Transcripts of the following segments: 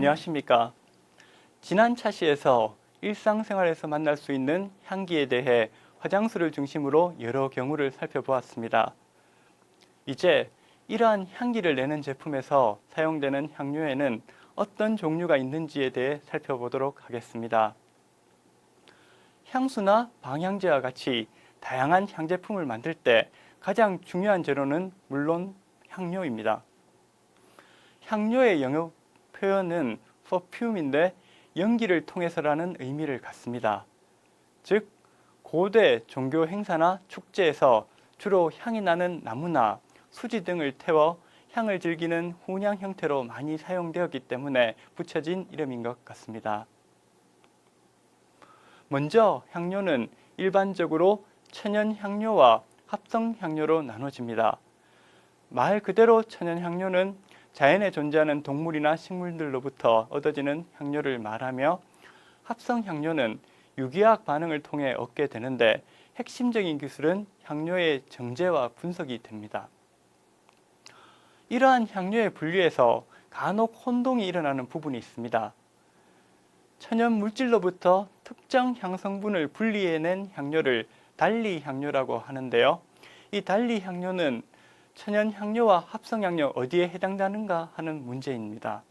안녕하십니까. 지난 차시에서 일상생활에서 만날 수 있는 향기에 대해 화장수를 중심으로 여러 경우를 살펴보았습니다. 이제 이러한 향기를 내는 제품에서 사용되는 향료에는 어떤 종류가 있는지에 대해 살펴보도록 하겠습니다. 향수나 방향제와 같이 다양한 향제품을 만들 때 가장 중요한 재료는 물론 향료입니다. 향료의 영어 표현은 perfume인데 연기를 통해서라는 의미를 갖습니다. 즉, 고대 종교 행사나 축제에서 주로 향이 나는 나무나 수지 등을 태워 향을 즐기는 훈향 형태로 많이 사용되었기 때문에 붙여진 이름인 것 같습니다. 먼저 향료는 일반적으로 천연향료와 합성향료로 나눠집니다. 말 그대로 천연향료는 자연에 존재하는 동물이나 식물들로부터 얻어지는 향료를 말하며, 합성향료는 유기화학 반응을 통해 얻게 되는데 핵심적인 기술은 향료의 정제와 분석이 됩니다. 이러한 향료의 분리에서 간혹 혼동이 일어나는 부분이 있습니다. 천연 물질로부터 특정 향성분을 분리해낸 향료를 단리향료라고 하는데요. 이 단리향료는 천연향료와 합성향료 어디에 해당되는가 하는 문제입니다.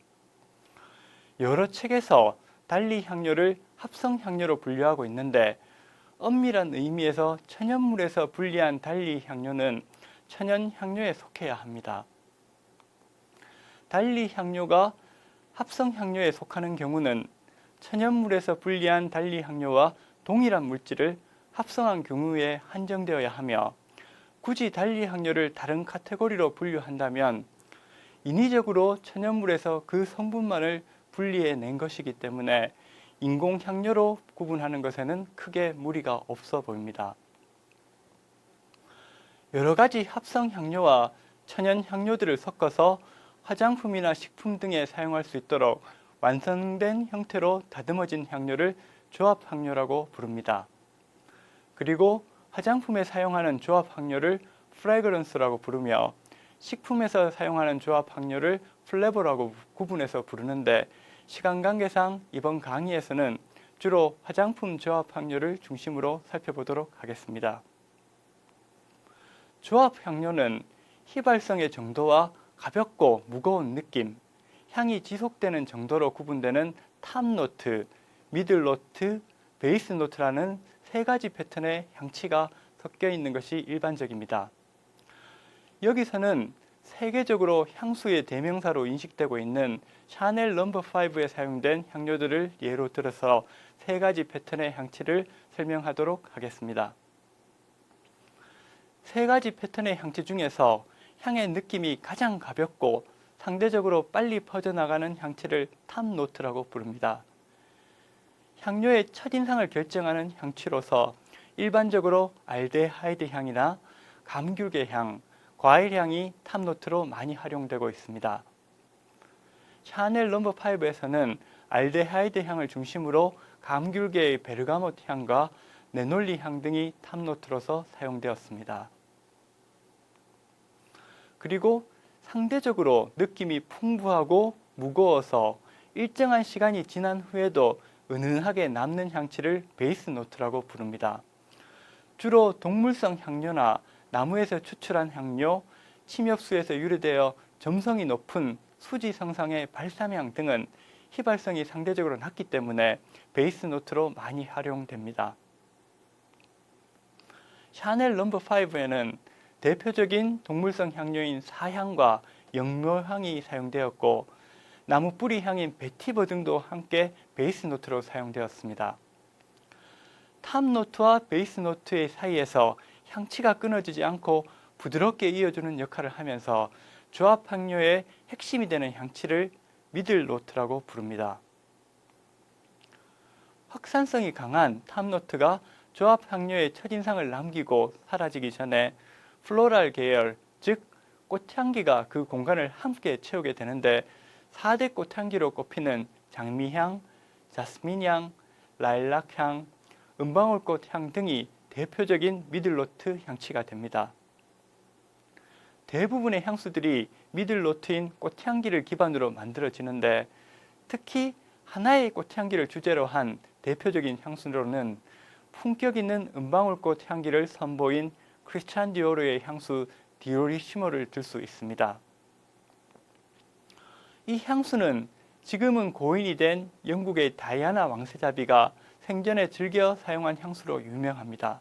여러 책에서 단리향료를 합성향료로 분류하고 있는데, 엄밀한 의미에서 천연물에서 분리한 단리향료는 천연향료에 속해야 합니다. 단리향료가 합성향료에 속하는 경우는 천연물에서 분리한 단리향료와 동일한 물질을 합성한 경우에 한정되어야 하며, 굳이 단리향료를 다른 카테고리로 분류한다면 인위적으로 천연물에서 그 성분만을 분리해낸 것이기 때문에 인공향료로 구분하는 것에는 크게 무리가 없어 보입니다. 여러 가지 합성향료와 천연향료들을 섞어서 화장품이나 식품 등에 사용할 수 있도록 완성된 형태로 다듬어진 향료를 조합향료라고 부릅니다. 그리고 화장품에 사용하는 조합향료를 프레그런스라고 부르며, 식품에서 사용하는 조합향료를 플레버라고 구분해서 부르는데, 시간 관계상 이번 강의에서는 주로 화장품 조합향료를 중심으로 살펴보도록 하겠습니다. 조합향료는 휘발성의 정도와 가볍고 무거운 느낌, 향이 지속되는 정도로 구분되는 탑노트, 미들노트, 베이스노트라는 세 가지 패턴의 향치가 섞여 있는 것이 일반적입니다. 여기서는 세계적으로 향수의 대명사로 인식되고 있는 샤넬 넘버 5에 사용된 향료들을 예로 들어서 세 가지 패턴의 향치를 설명하도록 하겠습니다. 세 가지 패턴의 향치 중에서 향의 느낌이 가장 가볍고 상대적으로 빨리 퍼져나가는 향치를 탑노트라고 부릅니다. 향료의 첫인상을 결정하는 향취로서 일반적으로 알데하이드 향이나 감귤계 향, 과일 향이 탑노트로 많이 활용되고 있습니다. 샤넬 넘버 5에서는 알데하이드 향을 중심으로 감귤계의 베르가모트 향과 네놀리 향 등이 탑노트로서 사용되었습니다. 그리고 상대적으로 느낌이 풍부하고 무거워서 일정한 시간이 지난 후에도 은은하게 남는 향치를 베이스 노트라고 부릅니다. 주로 동물성 향료나 나무에서 추출한 향료, 침엽수에서 유래되어 점성이 높은 수지 성상의 발사향 등은 휘발성이 상대적으로 낮기 때문에 베이스 노트로 많이 활용됩니다. 샤넬 넘버 5에는 대표적인 동물성 향료인 사향과 영묘향이 사용되었고, 나무 뿌리 향인 베티버 등도 함께 베이스 노트로 사용되었습니다. 탑노트와 베이스 노트의 사이에서 향치가 끊어지지 않고 부드럽게 이어주는 역할을 하면서 조합향료의 핵심이 되는 향치를 미들 노트라고 부릅니다. 확산성이 강한 탑노트가 조합향료의 첫인상을 남기고 사라지기 전에 플로랄 계열, 즉 꽃향기가 그 공간을 함께 채우게 되는데, 4대 꽃향기로 꼽히는 장미향, 자스민향, 라일락향, 은방울꽃 향 등이 대표적인 미들노트 향치가 됩니다. 대부분의 향수들이 미들노트인 꽃향기를 기반으로 만들어지는데, 특히 하나의 꽃향기를 주제로 한 대표적인 향수로는 품격 있는 은방울꽃 향기를 선보인 크리스찬 디오르의 향수 디오리시모를 들 수 있습니다. 이 향수는 지금은 고인이 된 영국의 다이아나 왕세자비가 생전에 즐겨 사용한 향수로 유명합니다.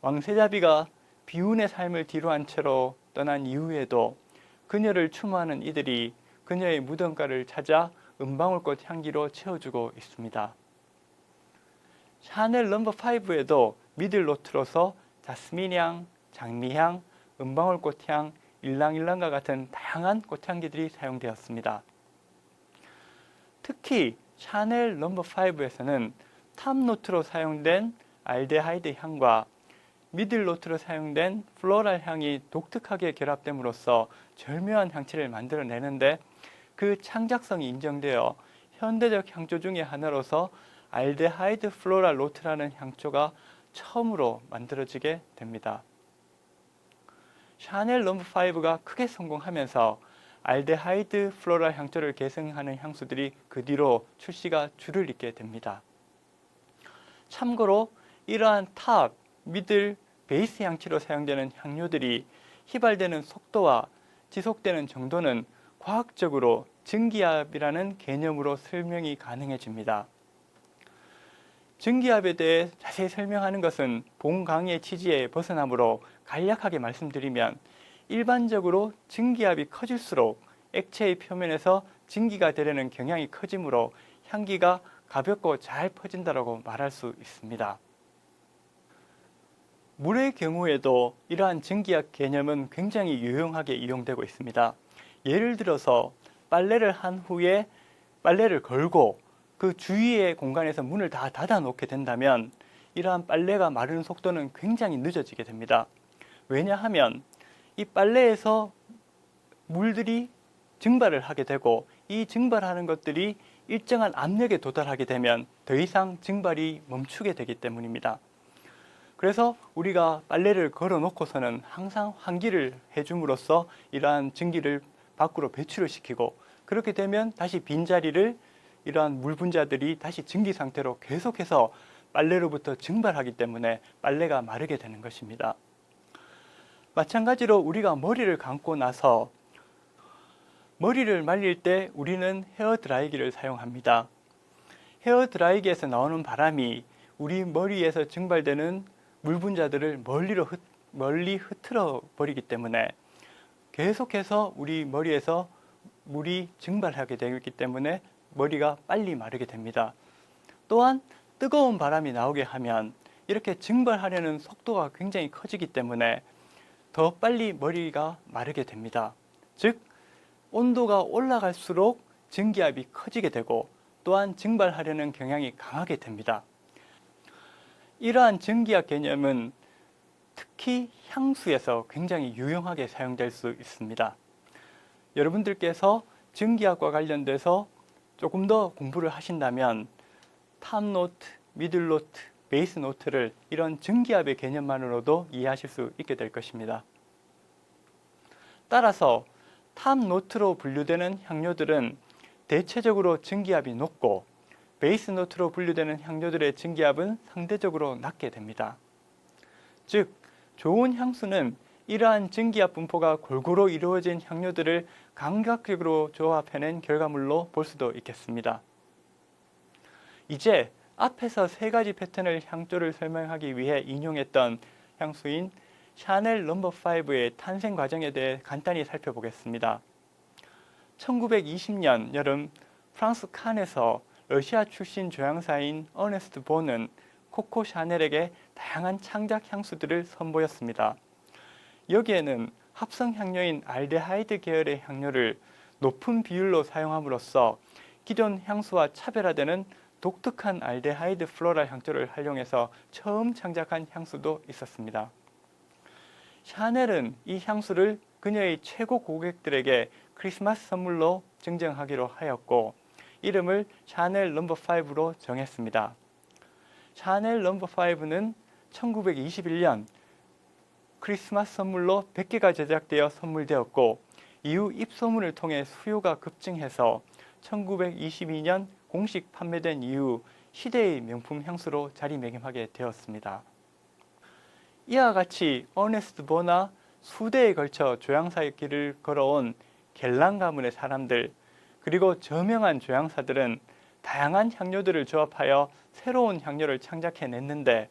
왕세자비가 비운의 삶을 뒤로한 채로 떠난 이후에도 그녀를 추모하는 이들이 그녀의 무덤가를 찾아 은방울꽃 향기로 채워주고 있습니다. 샤넬 넘버 5에도 미들노트로서 자스민향, 장미향, 은방울꽃향, 일랑일랑과 같은 다양한 꽃향기들이 사용되었습니다. 특히 샤넬 넘버 5에서는 탑노트로 사용된 알데하이드 향과 미들노트로 사용된 플로랄 향이 독특하게 결합됨으로써 절묘한 향취를 만들어내는데 그 창작성이 인정되어 현대적 향조 중의 하나로서 알데하이드 플로랄 노트라는 향초가 처음으로 만들어지게 됩니다. 샤넬 넘버 5가 크게 성공하면서 알데하이드 플로랄 향초를 계승하는 향수들이 그 뒤로 출시가 줄을 잇게 됩니다. 참고로 이러한 탑, 미들, 베이스 향치로 사용되는 향료들이 휘발되는 속도와 지속되는 정도는 과학적으로 증기압이라는 개념으로 설명이 가능해집니다. 증기압에 대해 자세히 설명하는 것은 본 강의의 취지에 벗어나므로 간략하게 말씀드리면 일반적으로 증기압이 커질수록 액체의 표면에서 증기가 되려는 경향이 커지므로 향기가 가볍고 잘 퍼진다고 말할 수 있습니다. 물의 경우에도 이러한 증기압 개념은 굉장히 유용하게 이용되고 있습니다. 예를 들어서 빨래를 한 후에 빨래를 걸고 그 주위의 공간에서 문을 다 닫아 놓게 된다면 이러한 빨래가 마르는 속도는 굉장히 늦어지게 됩니다. 왜냐하면 이 빨래에서 물들이 증발을 하게 되고 이 증발하는 것들이 일정한 압력에 도달하게 되면 더 이상 증발이 멈추게 되기 때문입니다. 그래서 우리가 빨래를 걸어 놓고서는 항상 환기를 해줌으로써 이러한 증기를 밖으로 배출을 시키고 그렇게 되면 다시 빈자리를 이러한 물 분자들이 다시 증기 상태로 계속해서 빨래로부터 증발하기 때문에 빨래가 마르게 되는 것입니다. 마찬가지로 우리가 머리를 감고 나서 머리를 말릴 때 우리는 헤어 드라이기를 사용합니다. 헤어 드라이기에서 나오는 바람이 우리 머리에서 증발되는 물 분자들을 멀리 흩트러 버리기 때문에 계속해서 우리 머리에서 물이 증발하게 되기 때문에 머리가 빨리 마르게 됩니다. 또한 뜨거운 바람이 나오게 하면 이렇게 증발하려는 속도가 굉장히 커지기 때문에 더 빨리 머리가 마르게 됩니다. 즉 온도가 올라갈수록 증기압이 커지게 되고 또한 증발하려는 경향이 강하게 됩니다. 이러한 증기압 개념은 특히 향수에서 굉장히 유용하게 사용될 수 있습니다. 여러분들께서 증기압과 관련돼서 조금 더 공부를 하신다면 탑노트, 미들노트, 베이스노트를 이런 증기압의 개념만으로도 이해하실 수 있게 될 것입니다. 따라서 탑노트로 분류되는 향료들은 대체적으로 증기압이 높고 베이스노트로 분류되는 향료들의 증기압은 상대적으로 낮게 됩니다. 즉, 좋은 향수는 이러한 증기압 분포가 골고루 이루어진 향료들을 감각적으로 조합해낸 결과물로 볼 수도 있겠습니다. 이제 앞에서 세 가지 패턴을 향조를 설명하기 위해 인용했던 향수인 샤넬 넘버 5의 탄생 과정에 대해 간단히 살펴보겠습니다. 1920년 여름 프랑스 칸에서 러시아 출신 조향사인 어네스트 본은 코코 샤넬에게 다양한 창작 향수들을 선보였습니다. 여기에는 합성 향료인 알데하이드 계열의 향료를 높은 비율로 사용함으로써 기존 향수와 차별화되는 독특한 알데하이드 플로랄 향초를 활용해서 처음 창작한 향수도 있었습니다. 샤넬은 이 향수를 그녀의 최고 고객들에게 크리스마스 선물로 증정하기로 하였고 이름을 샤넬 넘버 5로 정했습니다. 샤넬 넘버 5는 1921년 크리스마스 선물로 100개가 제작되어 선물되었고 이후 입소문을 통해 수요가 급증해서 1922년 공식 판매된 이후 시대의 명품 향수로 자리매김하게 되었습니다. 이와 같이 어네스트 보나 수대에 걸쳐 조향사의 길을 걸어온 겔랑 가문의 사람들, 그리고 저명한 조향사들은 다양한 향료들을 조합하여 새로운 향료를 창작해냈는데,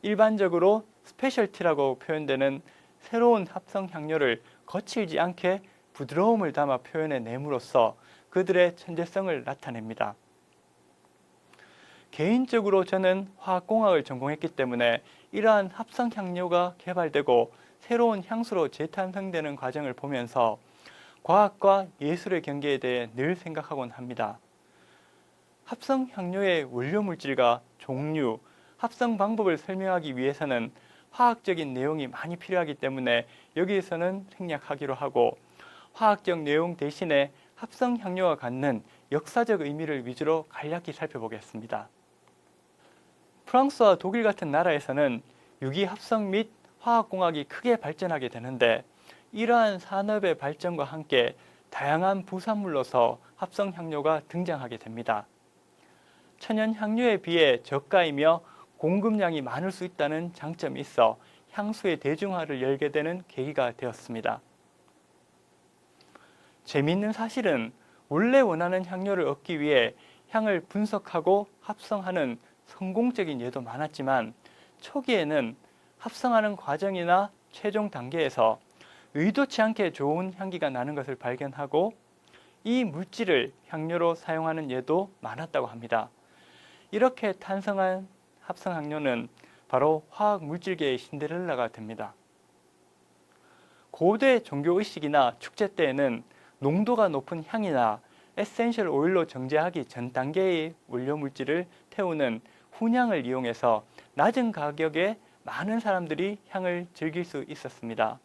일반적으로 스페셜티라고 표현되는 새로운 합성 향료를 거칠지 않게 부드러움을 담아 표현해냄으로써 그들의 천재성을 나타냅니다. 개인적으로 저는 화학공학을 전공했기 때문에 이러한 합성 향료가 개발되고 새로운 향수로 재탄생되는 과정을 보면서 과학과 예술의 경계에 대해 늘 생각하곤 합니다. 합성 향료의 원료 물질과 종류, 합성 방법을 설명하기 위해서는 화학적인 내용이 많이 필요하기 때문에 여기에서는 생략하기로 하고, 화학적 내용 대신에 합성 향료가 갖는 역사적 의미를 위주로 간략히 살펴보겠습니다. 프랑스와 독일 같은 나라에서는 유기 합성 및 화학공학이 크게 발전하게 되는데, 이러한 산업의 발전과 함께 다양한 부산물로서 합성 향료가 등장하게 됩니다. 천연 향료에 비해 저가이며 공급량이 많을 수 있다는 장점이 있어 향수의 대중화를 열게 되는 계기가 되었습니다. 재미있는 사실은 원래 원하는 향료를 얻기 위해 향을 분석하고 합성하는 성공적인 예도 많았지만, 초기에는 합성하는 과정이나 최종 단계에서 의도치 않게 좋은 향기가 나는 것을 발견하고 이 물질을 향료로 사용하는 예도 많았다고 합니다. 이렇게 탄생한 합성 향료는 바로 화학 물질계의 신데렐라가 됩니다. 고대 종교의식이나 축제 때에는 농도가 높은 향이나 에센셜 오일로 정제하기 전 단계의 원료 물질을 태우는 훈향을 이용해서 낮은 가격에 많은 사람들이 향을 즐길 수 있었습니다.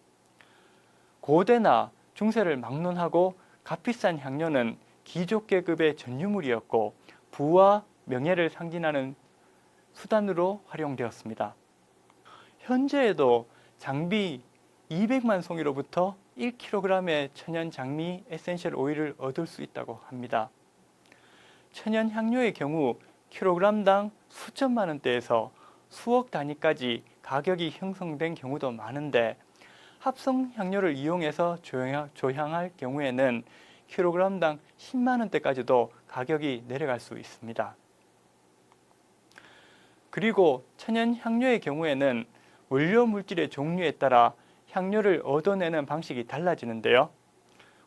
고대나 중세를 막론하고 값비싼 향료는 귀족계급의 전유물이었고 부와 명예를 상징하는 수단으로 활용되었습니다. 현재에도 장비 200만 송이로부터 1kg의 천연 장미 에센셜 오일을 얻을 수 있다고 합니다. 천연 향료의 경우 킬로그램당 수천만 원대에서 수억 단위까지 가격이 형성된 경우도 많은데, 합성 향료를 이용해서 조향할 경우에는 킬로그램당 10만 원대까지도 가격이 내려갈 수 있습니다. 그리고 천연 향료의 경우에는 원료 물질의 종류에 따라 향료를 얻어내는 방식이 달라지는데요.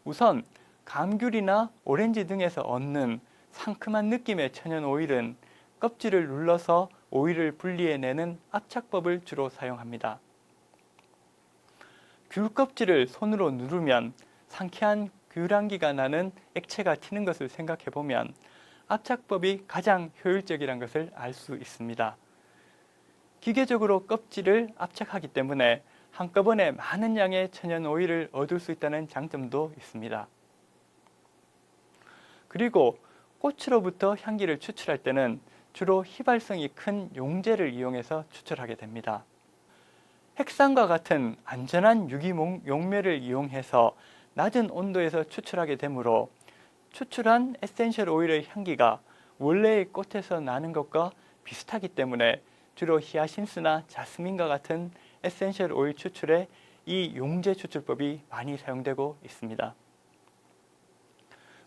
우선 감귤이나 오렌지 등에서 얻는 상큼한 느낌의 천연 오일은 껍질을 눌러서 오일을 분리해내는 압착법을 주로 사용합니다. 귤 껍질을 손으로 누르면 상쾌한 귤향기가 나는 액체가 튀는 것을 생각해보면 압착법이 가장 효율적이라는 것을 알 수 있습니다. 기계적으로 껍질을 압착하기 때문에 한꺼번에 많은 양의 천연 오일을 얻을 수 있다는 장점도 있습니다. 그리고 꽃으로부터 향기를 추출할 때는 주로 휘발성이 큰 용제를 이용해서 추출하게 됩니다. 핵산과 같은 안전한 유기 용매를 이용해서 낮은 온도에서 추출하게 되므로 추출한 에센셜 오일의 향기가 원래의 꽃에서 나는 것과 비슷하기 때문에 주로 히아신스나 자스민과 같은 에센셜 오일 추출에 이 용제 추출법이 많이 사용되고 있습니다.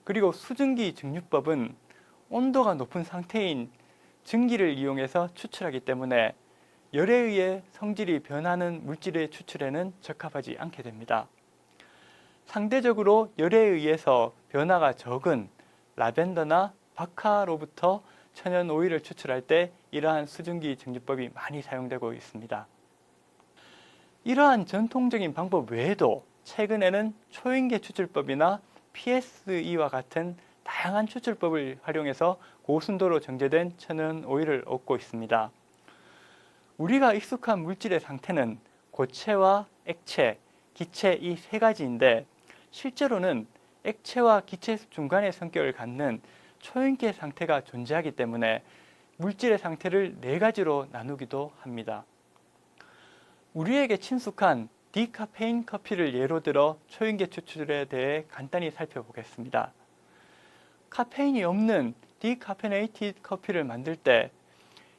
그리고 수증기 증류법은 온도가 높은 상태인 증기를 이용해서 추출하기 때문에 열에 의해 성질이 변하는 물질의 추출에는 적합하지 않게 됩니다. 상대적으로 열에 의해서 변화가 적은 라벤더나 박하로부터 천연 오일을 추출할 때 이러한 수증기 증류법이 많이 사용되고 있습니다. 이러한 전통적인 방법 외에도 최근에는 초인계 추출법이나 PSE와 같은 다양한 추출법을 활용해서 고순도로 정제된 천연 오일을 얻고 있습니다. 우리가 익숙한 물질의 상태는 고체와 액체, 기체 이 세 가지인데, 실제로는 액체와 기체 중간의 성격을 갖는 초인계 상태가 존재하기 때문에 물질의 상태를 네 가지로 나누기도 합니다. 우리에게 친숙한 디카페인 커피를 예로 들어 초인계 추출에 대해 간단히 살펴보겠습니다. 카페인이 없는 디카페네이티드 커피를 만들 때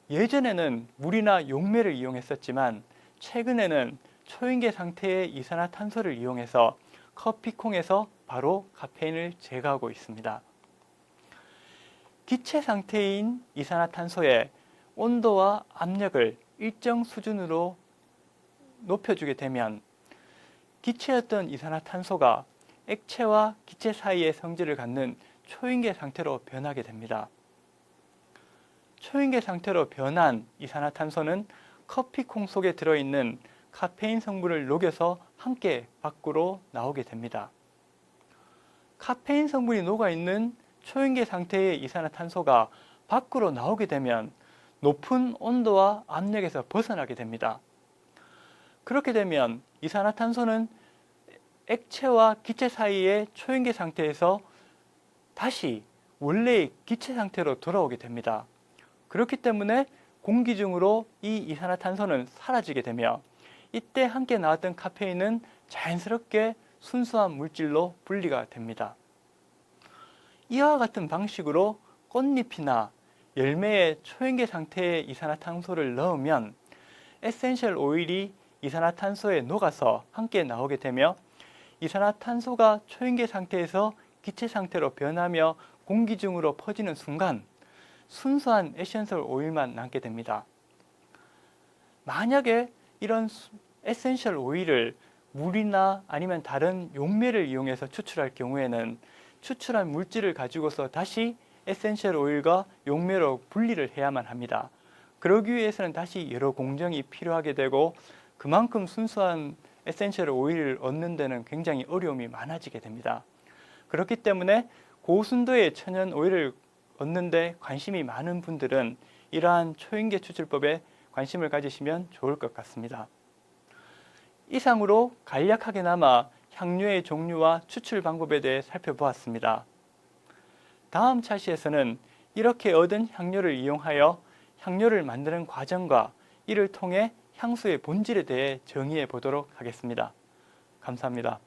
예전에는 물이나 용매를 이용했었지만 최근에는 초인계 상태의 이산화탄소를 이용해서 커피콩에서 바로 카페인을 제거하고 있습니다. 기체 상태인 이산화탄소에 온도와 압력을 일정 수준으로 높여주게 되면 기체였던 이산화탄소가 액체와 기체 사이의 성질을 갖는 초인계 상태로 변하게 됩니다. 초인계 상태로 변한 이산화탄소는 커피콩 속에 들어있는 카페인 성분을 녹여서 함께 밖으로 나오게 됩니다. 카페인 성분이 녹아있는 초인계 상태의 이산화탄소가 밖으로 나오게 되면 높은 온도와 압력에서 벗어나게 됩니다. 그렇게 되면 이산화탄소는 액체와 기체 사이의 초인계 상태에서 다시 원래의 기체 상태로 돌아오게 됩니다. 그렇기 때문에 공기 중으로 이 이산화탄소는 사라지게 되며 이때 함께 나왔던 카페인은 자연스럽게 순수한 물질로 분리가 됩니다. 이와 같은 방식으로 꽃잎이나 열매의 초인계 상태의 이산화탄소를 넣으면 에센셜 오일이 이산화탄소에 녹아서 함께 나오게 되며 이산화탄소가 초인계 상태에서 기체 상태로 변하며 공기 중으로 퍼지는 순간 순수한 에센셜 오일만 남게 됩니다. 만약에 이런 에센셜 오일을 물이나 아니면 다른 용매를 이용해서 추출할 경우에는 추출한 물질을 가지고서 다시 에센셜 오일과 용매로 분리를 해야만 합니다. 그러기 위해서는 다시 여러 공정이 필요하게 되고 그만큼 순수한 에센셜 오일을 얻는 데는 굉장히 어려움이 많아지게 됩니다. 그렇기 때문에 고순도의 천연 오일을 얻는 데 관심이 많은 분들은 이러한 초인계 추출법에 관심을 가지시면 좋을 것 같습니다. 이상으로 간략하게나마 향료의 종류와 추출 방법에 대해 살펴보았습니다. 다음 차시에서는 이렇게 얻은 향료를 이용하여 향료를 만드는 과정과 이를 통해 향수의 본질에 대해 정의해 보도록 하겠습니다. 감사합니다.